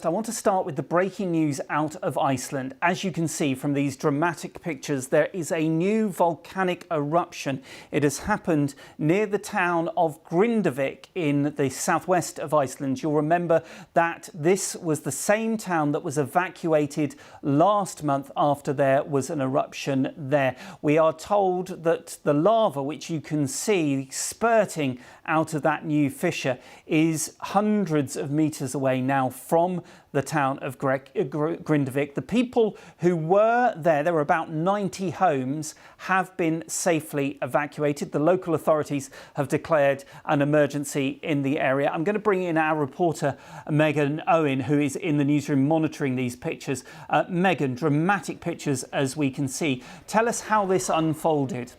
I want to start with the breaking news out of Iceland. As you can see from these dramatic pictures, there is a new volcanic eruption. It has happened near the town of Grindavik in the southwest of Iceland. You'll remember that this was the same town that was evacuated last month after there was an eruption there. We are told that the lava, which you can see spurting out of that new fissure, is hundreds of meters away now from the town of Grindavik. The people who were there were about 90 homes, have been safely evacuated. The local authorities have declared an emergency in the area. I'm going to bring in our reporter, Megan Owen, who is in the newsroom monitoring these pictures. Megan, dramatic pictures as we can see. Tell us how this unfolded.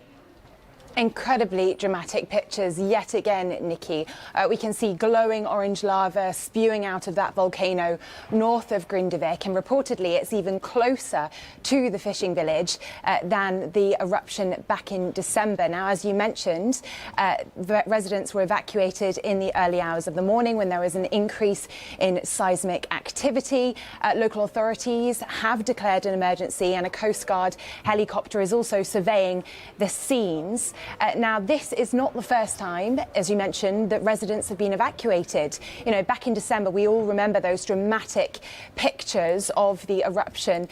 Incredibly dramatic pictures yet again, Nikki. We can see glowing orange lava spewing out of that volcano north of Grindavik, and reportedly it's even closer to the fishing village than the eruption back in December. Now, as you mentioned, the residents were evacuated in the early hours of the morning when there was an increase in seismic activity. Local authorities have declared an emergency, and a Coast Guard helicopter is also surveying the scenes. Now, this is not the first time, as you mentioned, that residents have been evacuated. You know, back in December, we all remember those dramatic pictures of the eruption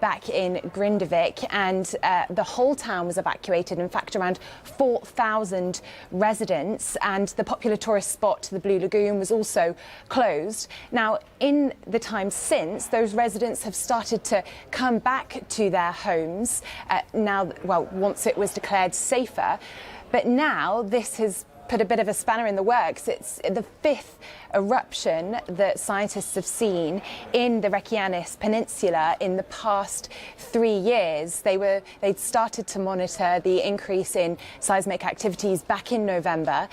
back in Grindavik, and the whole town was evacuated. In fact, around 4,000 residents, and the popular tourist spot, the Blue Lagoon, was also closed. Now, in the time since, those residents have started to come back to their homes once it was declared safer. But now this has put a bit of a spanner in the works. It's the fifth eruption that scientists have seen in the Reykjanes Peninsula in the past 3 years. They'd started to monitor the increase in seismic activities back in November,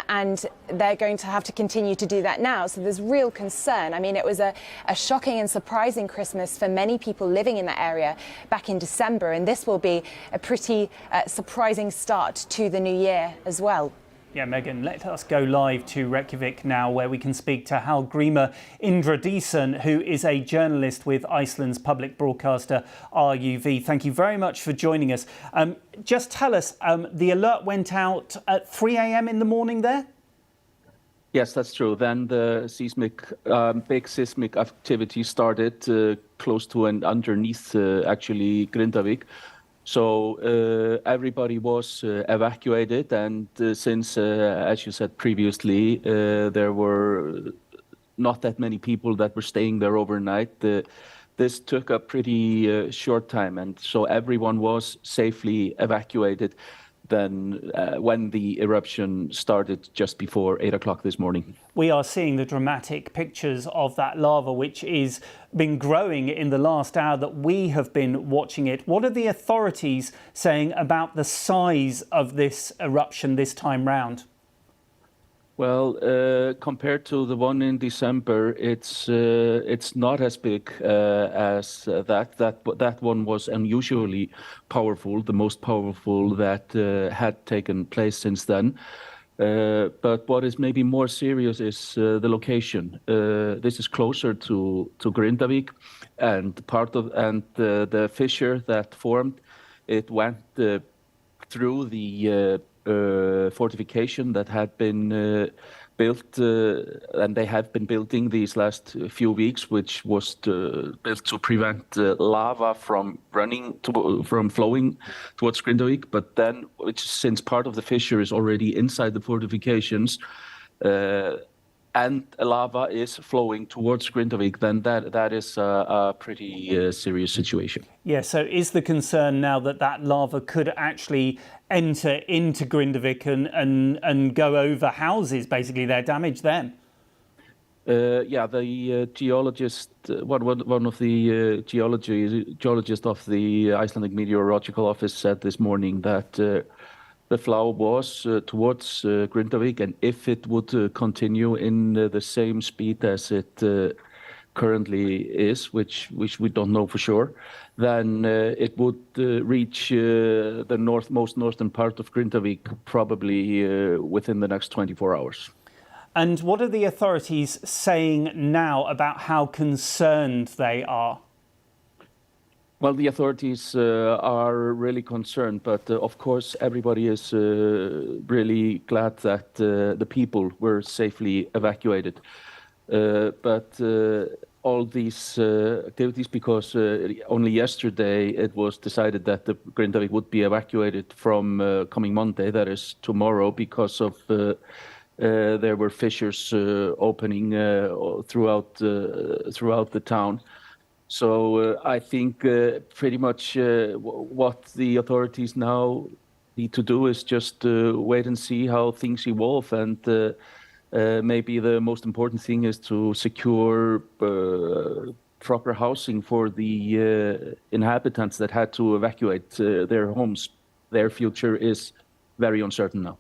and they're going to have to continue to do that now. So there's real concern. I mean, it was a shocking and surprising Christmas for many people living in that area back in December, and this will be a pretty surprising start to the new year as well. Yeah, Megan, let us go live to Reykjavik now, where we can speak to Hallgrímur Indradísson, who is a journalist with Iceland's public broadcaster RUV. Thank you very much for joining us. Just tell us, the alert went out at 3 a.m. in the morning there? Yes, that's true. Then the big seismic activity started close to and underneath actually Grindavik. So everybody was evacuated, and since, as you said previously, there were not that many people that were staying there overnight, this took a pretty short time, and so everyone was safely evacuated then when the eruption started just before 8 o'clock this morning. We are seeing the dramatic pictures of that lava, which is been growing in the last hour that we have been watching it. What are the authorities saying about the size of this eruption this time round? Well, compared to the one in December, it's not as big as that. That one was unusually powerful, the most powerful that had taken place since then. But what is maybe more serious is the location. This is closer to Grindavik, and the fissure that formed, it went through the fortification that had been built, and they have been building these last few weeks, which was built to prevent lava from flowing towards Grindavik. But then, since part of the fissure is already inside the fortifications, and lava is flowing towards Grindavik, then that is a pretty serious situation. Yeah, so is the concern now that lava could actually enter into Grindavik and go over houses, basically, their damage then? Yeah, the geologist, one of the geologists of the Icelandic Meteorological Office said this morning that the flow was towards Grindavik, and if it would continue in the same speed as it currently is, which we don't know for sure, then it would reach the most northern part of Grindavik probably within the next 24 hours. And what are the authorities saying now about how concerned they are? Well, the authorities are really concerned, but of course, everybody is really glad that the people were safely evacuated. But all these activities, because only yesterday it was decided that the Grindavik would be evacuated from coming Monday, that is tomorrow, because of there were fissures opening throughout the town. So I think pretty much what the authorities now need to do is just wait and see how things evolve. And maybe the most important thing is to secure proper housing for the inhabitants that had to evacuate their homes. Their future is very uncertain now.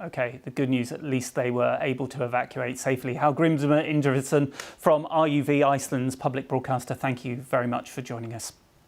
Okay, the good news, at least they were able to evacuate safely. Hallgrímur Indriðason from RUV Iceland's public broadcaster, thank you very much for joining us.